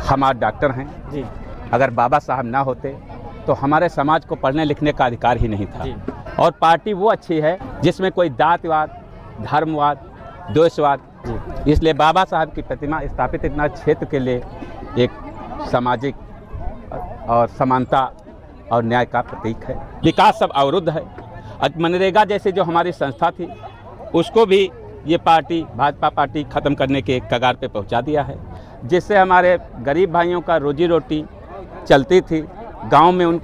हम आज डॉक्टर हैं जी। अगर बाबा साहब ना होते तो हमारे समाज को पढ़ने लिखने का अधिकार ही नहीं था जी। और पार्टी वो अच्छी है जिसमें कोई जातिवाद, धर्मवाद, द्वेषवाद, इसलिए बाबा साहब की प्रतिमा स्थापित इतना क्षेत्र के लिए एक सामाजिक और समानता और न्याय का प्रतीक है। विकास सब अवरुद्ध है। मनरेगा जैसे जो हमारी संस्था थी उसको भी ये पार्टी, भाजपा पार्टी ख़त्म करने के कगार पे पहुंचा दिया है, जिससे हमारे गरीब भाइयों का रोजी रोटी चलती थी। गांव में उन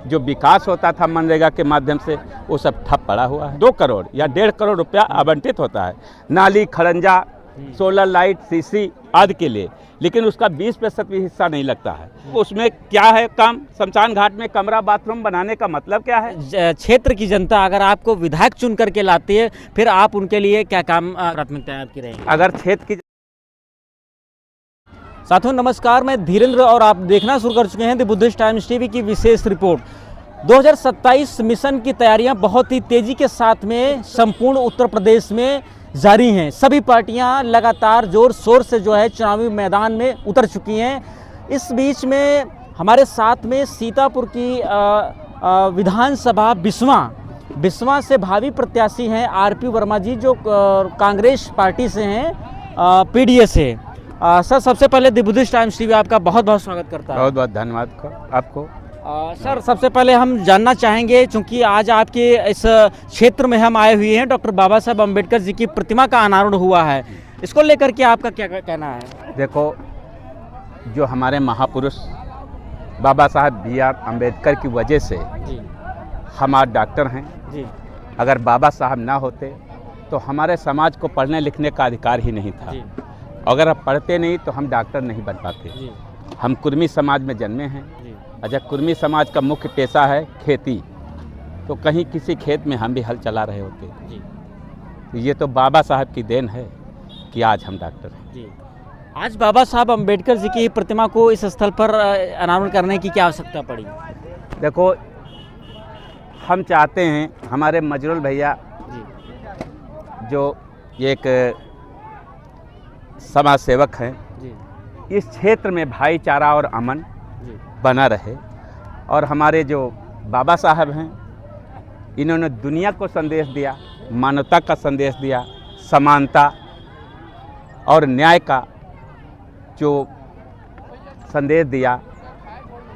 जो विकास होता था मनरेगा के माध्यम से वो सब ठप पड़ा हुआ है। 2 करोड़ या 1.5 करोड़ रुपया आवंटित होता है नाली, खड़ंजा, सोलर लाइट, सीसी आदि के लिए, लेकिन उसका 20% भी हिस्सा नहीं लगता है। उसमें क्या है काम? शमशान घाट में कमरा, बाथरूम बनाने का मतलब क्या है? क्षेत्र की जनता अगर आपको विधायक चुन करके लाती है, फिर आप उनके लिए क्या काम प्राथमिकताएं आपकी रहेंगी? अगर क्षेत्र की साथियों नमस्कार, मैं धीरेन्द्र और आप देखना शुरू कर चुके हैं द बुद्धिस्ट टाइम्स टीवी की विशेष रिपोर्ट। 2027 मिशन की तैयारियां बहुत ही तेजी के साथ में संपूर्ण उत्तर प्रदेश में जारी हैं। सभी पार्टियां लगातार जोर शोर से जो है चुनावी मैदान में उतर चुकी हैं। इस बीच में हमारे साथ में सीतापुर की विधानसभा बिस्वा से भावी प्रत्याशी हैं आरपी वर्मा जी, जो कांग्रेस पार्टी से हैं, पीडीए से। सर, सबसे पहले द बुद्धिस्ट टाइम्स टीवी आपका बहुत बहुत स्वागत करता है। बहुत बहुत धन्यवाद आपको। सर, सबसे पहले हम जानना चाहेंगे, चूंकि आज आपके इस क्षेत्र में हम आए हुए हैं, डॉक्टर बाबा साहब अम्बेडकर जी की प्रतिमा का अनावरण हुआ है, इसको लेकर के आपका क्या कहना है? देखो, जो हमारे महापुरुष बाबा साहब B.R. अम्बेडकर की वजह से जी। हम आज डॉक्टर हैं जी। अगर बाबा साहब ना होते तो हमारे समाज को पढ़ने लिखने का अधिकार ही नहीं था। जी। अगर हम पढ़ते नहीं तो हम डॉक्टर नहीं बन पाते। जी। हम कुर्मी समाज में जन्मे हैं। जी। अच्छा, कुर्मी समाज का मुख्य पेशा है खेती, तो कहीं किसी खेत में हम भी हल चला रहे होते। जी। तो ये तो बाबा साहब की देन है कि आज हम डॉक्टर हैं। जी। आज बाबा साहब अम्बेडकर जी की प्रतिमा को इस स्थल पर अनावरण करने की क्या आवश्यकता पड़ी? देखो, हम चाहते हैं हमारे मजरुल भैया जी। जो एक समाज सेवक हैं, जी। इस क्षेत्र में भाईचारा और अमन जी। बना रहे। और हमारे जो बाबा साहब हैं, इन्होंने दुनिया को संदेश दिया, मानवता का संदेश दिया, समानता और न्याय का जो संदेश दिया,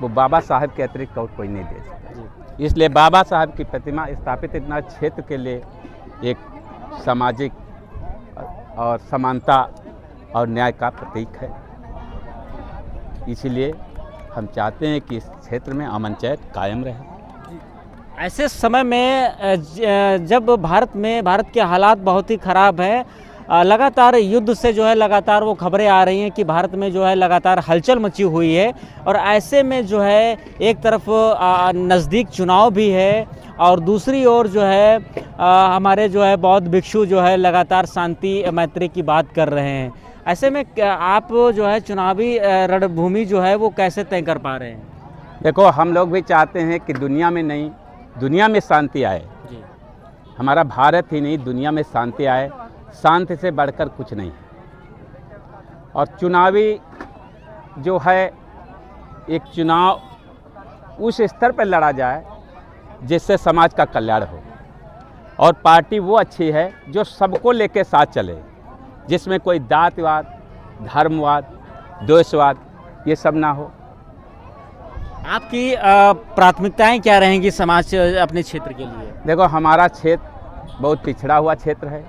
वो बाबा साहब के अतिरिक्त और कोई नहीं दे सकता। इसलिए बाबा साहब की प्रतिमा स्थापित इतना क्षेत्र के लिए एक सामाजिक और समानता और न्याय का प्रतीक है। इसीलिए हम चाहते हैं कि इस क्षेत्र में अमन चैन कायम रहे। ऐसे समय में जब भारत के हालात बहुत ही ख़राब हैं, लगातार युद्ध से जो है लगातार वो खबरें आ रही हैं कि भारत में जो है लगातार हलचल मची हुई है, और ऐसे में जो है एक तरफ नज़दीक चुनाव भी है और दूसरी ओर जो है हमारे जो है बौद्ध भिक्षु जो है लगातार शांति मैत्री की बात कर रहे हैं। ऐसे में आप जो है चुनावी रणभूमि जो है वो कैसे तय कर पा रहे हैं? देखो, हम लोग भी चाहते हैं कि दुनिया में नहीं, दुनिया में शांति आए। जी। हमारा भारत ही नहीं, दुनिया में शांति आए। शांति से बढ़कर कुछ नहीं है। और चुनावी जो है, एक चुनाव उस स्तर पर लड़ा जाए जिससे समाज का कल्याण हो, और पार्टी वो अच्छी है जो सबको लेके साथ चले, जिसमें कोई जातिवाद, धर्मवाद, द्वेषवाद ये सब ना हो। आपकी प्राथमिकताएं क्या रहेंगी समाज अपने क्षेत्र के लिए? देखो, हमारा क्षेत्र बहुत पिछड़ा हुआ क्षेत्र है।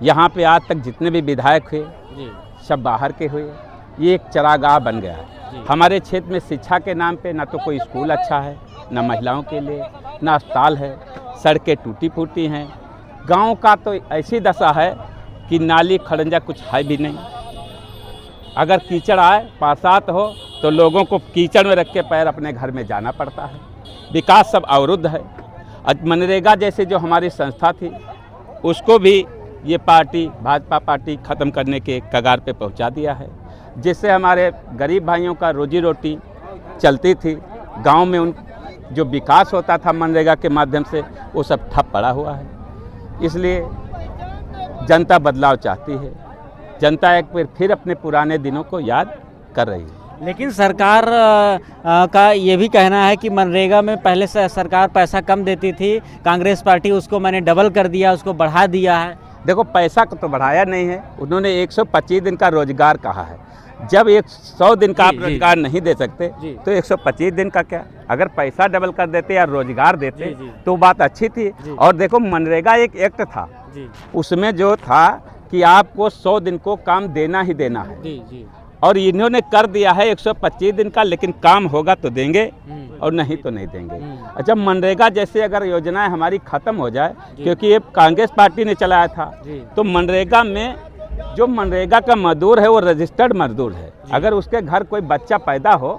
यहाँ पे आज तक जितने भी विधायक हुए जी। सब बाहर के हुए। ये एक चरागाह बन गया है। हमारे क्षेत्र में शिक्षा के नाम पे ना तो कोई स्कूल अच्छा है, ना महिलाओं के लिए, ना अस्पताल है, सड़कें टूटी फूटी हैं। गांव का तो ऐसी दशा है कि नाली, खड़ंजा कुछ है भी नहीं। अगर कीचड़ आए, बरसात हो, तो लोगों को कीचड़ में रख के पैर अपने घर में जाना पड़ता है। विकास सब अवरुद्ध है। मनरेगा जैसे जो हमारी संस्था थी उसको भी ये पार्टी, भाजपा पार्टी ख़त्म करने के कगार पे पहुंचा दिया है, जिससे हमारे गरीब भाइयों का रोजी रोटी चलती थी। गांव में उन जो विकास होता था मनरेगा के माध्यम से वो सब ठप पड़ा हुआ है। इसलिए जनता बदलाव चाहती है। जनता एक बार फिर अपने पुराने दिनों को याद कर रही है। लेकिन सरकार का ये भी कहना है कि मनरेगा में पहले से सरकार पैसा कम देती थी, कांग्रेस पार्टी उसको मैंने डबल कर दिया, उसको बढ़ा दिया है। देखो, पैसा को तो बढ़ाया नहीं है, उन्होंने 125 दिन का रोजगार कहा है। जब 100 दिन का आप रोजगार नहीं दे सकते तो 125 दिन का क्या? अगर पैसा डबल कर देते या रोजगार देते तो बात अच्छी थी। और देखो, मनरेगा एक एक्ट था, उसमें जो था कि आपको 100 दिन को काम देना ही देना है, और इन्होंने कर दिया है 125 दिन का, लेकिन काम होगा तो देंगे और नहीं तो नहीं देंगे। अच्छा, मनरेगा जैसे अगर योजनाएं हमारी खत्म हो जाए, क्योंकि ये कांग्रेस पार्टी ने चलाया था, तो मनरेगा में जो मनरेगा का मजदूर है वो रजिस्टर्ड मजदूर है। अगर उसके घर कोई बच्चा पैदा हो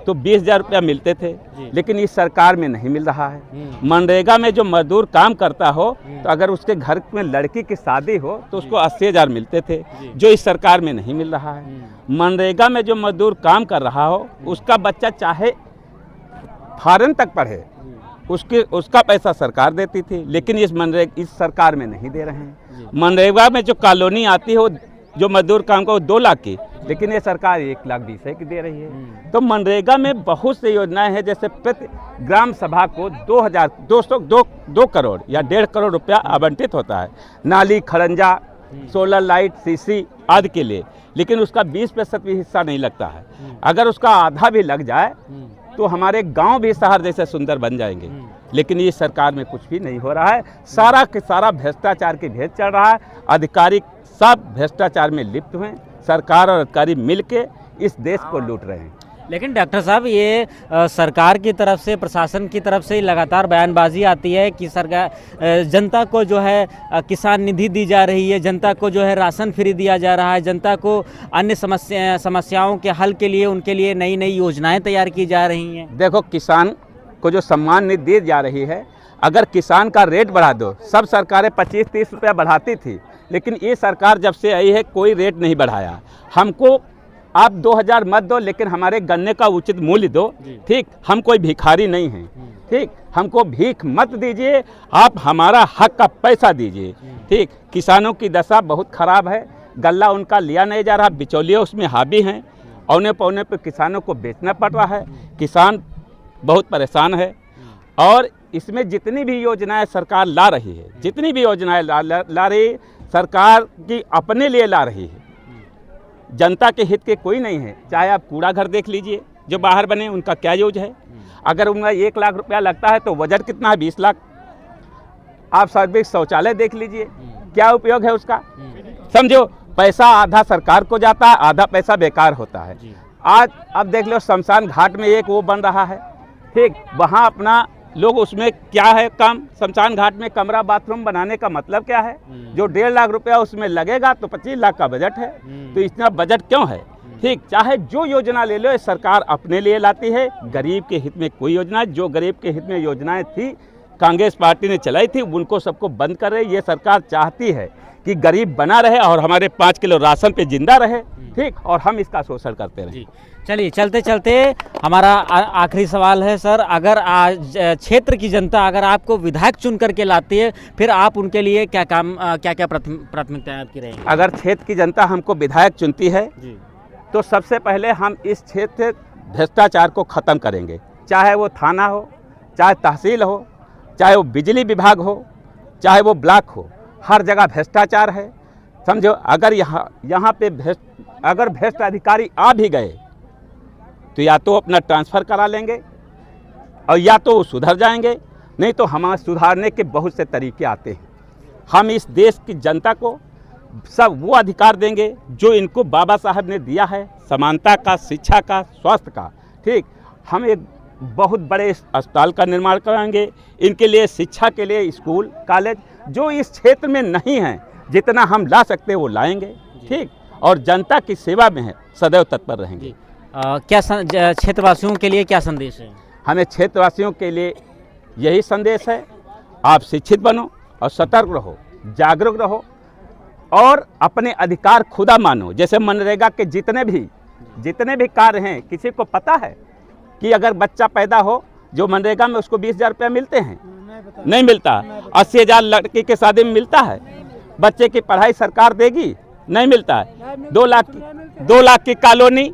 तो 20,000 रुपया मिलते थे, लेकिन इस सरकार में नहीं मिल रहा है। मनरेगा में जो मजदूर काम करता हो तो अगर उसके घर में लड़की की शादी हो तो उसको 80,000 मिलते थे, जो इस सरकार में नहीं मिल रहा है। मनरेगा में जो मजदूर काम कर रहा हो उसका बच्चा चाहे फॉरेन तक पढ़े, उसका पैसा सरकार देती थी, लेकिन इस सरकार में नहीं दे रहे हैं। मनरेगा में जो कॉलोनी आती है जो मजदूर काम को 2 लाख की, लेकिन ये सरकार 1,20,000 की दे रही है। तो मनरेगा में बहुत से योजनाएं हैं, जैसे प्रति ग्राम सभा को 2 करोड़ या 1.5 करोड़ रुपया आवंटित होता है, नाली, खड़ंजा, सोलर लाइट, सीसी आदि के लिए, लेकिन उसका 20% भी हिस्सा नहीं लगता है। अगर उसका आधा भी लग जाए तो हमारे गांव भी शहर जैसे सुंदर बन जाएंगे, लेकिन ये सरकार में कुछ भी नहीं हो रहा है। सारा के सारा भ्रष्टाचार की भेद चल रहा है, अधिकारी सब भ्रष्टाचार में लिप्त हुए, सरकार और अधिकारी मिलके इस देश को लूट रहे हैं। लेकिन डॉक्टर साहब, ये सरकार की तरफ से, प्रशासन की तरफ से लगातार बयानबाजी आती है कि सरकार जनता को जो है किसान निधि दी जा रही है, जनता को जो है राशन फ्री दिया जा रहा है, जनता को अन्य समस्याओं के हल के लिए उनके लिए नई नई योजनाएं तैयार की जा रही हैं। देखो, किसान को जो सम्मान निधि दी जा रही है, अगर किसान का रेट बढ़ा दो, सब सरकारें 25-30 रुपया बढ़ाती थी, लेकिन ये सरकार जब से आई है कोई रेट नहीं बढ़ाया। हमको आप 2,000 मत दो, लेकिन हमारे गन्ने का उचित मूल्य दो, ठीक? हम कोई भिखारी नहीं हैं, ठीक? हमको भीख मत दीजिए, आप हमारा हक का पैसा दीजिए, ठीक? किसानों की दशा बहुत ख़राब है, गल्ला उनका लिया नहीं जा रहा, बिचौलिए उसमें हावी हैं, औने पौने पे किसानों को बेचना पड़ रहा है, किसान बहुत परेशान है। और इसमें जितनी भी योजनाएं सरकार ला रही है, जितनी भी योजनाएं ला रही सरकार की अपने लिए ला रही है, जनता के हित के कोई नहीं है। चाहे आप कूड़ा घर देख लीजिए जो बाहर बने, उनका क्या यूज है? अगर उनका 1 लाख रुपया लगता है तो बजट कितना है? 20 लाख। आप सार्वजनिक शौचालय देख लीजिए, क्या उपयोग है उसका? समझो, पैसा आधा सरकार को जाता है, आधा पैसा बेकार होता है। आज अब देख लो, शमशान घाट में एक वो बन रहा है, ठीक? वहाँ अपना लोग उसमें क्या है काम, शमशान घाट में कमरा बाथरूम बनाने का मतलब क्या है? जो 1.5 लाख रुपया उसमें लगेगा तो 25 लाख का बजट है, तो इतना बजट क्यों है? ठीक, चाहे जो योजना ले लो, सरकार अपने लिए लाती है, गरीब के हित में कोई योजना, जो गरीब के हित में योजनाएं थी कांग्रेस पार्टी ने चलाई थी, उनको सबको बंद कर रही। ये सरकार चाहती है कि गरीब बना रहे और हमारे 5 किलो राशन पे जिंदा रहे, ठीक? और हम इसका शोषण करते रहे। चलिए, चलते चलते हमारा आखिरी सवाल है सर, अगर आज क्षेत्र की जनता अगर आपको विधायक चुन करके लाती है, फिर आप उनके लिए क्या काम, क्या प्राथमिकताएं आपकी रहेंगी? अगर क्षेत्र की जनता हमको विधायक चुनती है तो सबसे पहले हम इस क्षेत्र भ्रष्टाचार को ख़त्म करेंगे, चाहे वो थाना हो, चाहे तहसील हो, चाहे वो बिजली विभाग हो, चाहे वो ब्लॉक हो, हर जगह भ्रष्टाचार है। समझो, अगर यहाँ पे अगर भ्रष्ट अधिकारी आ भी गए तो या तो अपना ट्रांसफ़र करा लेंगे और या तो वो सुधर जाएंगे, नहीं तो हमारे सुधारने के बहुत से तरीके आते हैं। हम इस देश की जनता को सब वो अधिकार देंगे जो इनको बाबा साहब ने दिया है, समानता का, शिक्षा का, स्वास्थ्य का, ठीक? हम एक बहुत बड़े अस्पताल का निर्माण कराएंगे, इनके लिए शिक्षा के लिए स्कूल, कॉलेज जो इस क्षेत्र में नहीं है, जितना हम ला सकते हैं वो लाएंगे, ठीक? और जनता की सेवा में है, सदैव तत्पर रहेंगे। क्या क्षेत्रवासियों के लिए क्या संदेश है? हमें क्षेत्रवासियों के लिए यही संदेश है, आप शिक्षित बनो और सतर्क रहो, जागरूक रहो और अपने अधिकार खुदा मानो। जैसे मनरेगा के जितने भी कार्य हैं, किसी को पता है कि अगर बच्चा पैदा हो जो मनरेगा में उसको 20,000 रुपया मिलते हैं? नहीं मिलता। 80,000 लड़की के शादी में मिलता है? बच्चे की पढ़ाई सरकार देगी? नहीं मिलता है। 2 लाख की कॉलोनी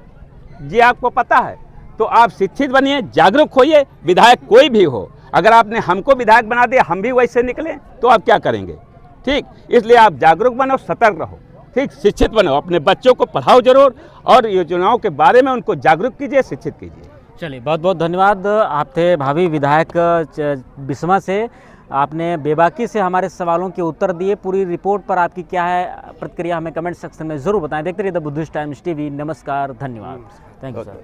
ये आपको पता है, तो आप शिक्षित बनिए, जागरूक होइए। विधायक कोई भी हो, अगर आपने हमको विधायक बना दिया, हम भी वैसे निकले तो आप क्या करेंगे? ठीक, इसलिए आप जागरूक बनो, सतर्क रहो, ठीक, शिक्षित बनो, अपने बच्चों को पढ़ाओ जरूर और योजनाओं के बारे में उनको जागरूक कीजिए, शिक्षित कीजिए। चलिए, बहुत बहुत धन्यवाद। आप थे भावी विधायक बिस्वा से, आपने बेबाकी से हमारे सवालों के उत्तर दिए। पूरी रिपोर्ट पर आपकी क्या है प्रतिक्रिया, हमें कमेंट सेक्शन में ज़रूर बताएं। देखते रहिए द बुद्धिस्ट टाइम्स टीवी। नमस्कार, धन्यवाद, थैंक यू सर।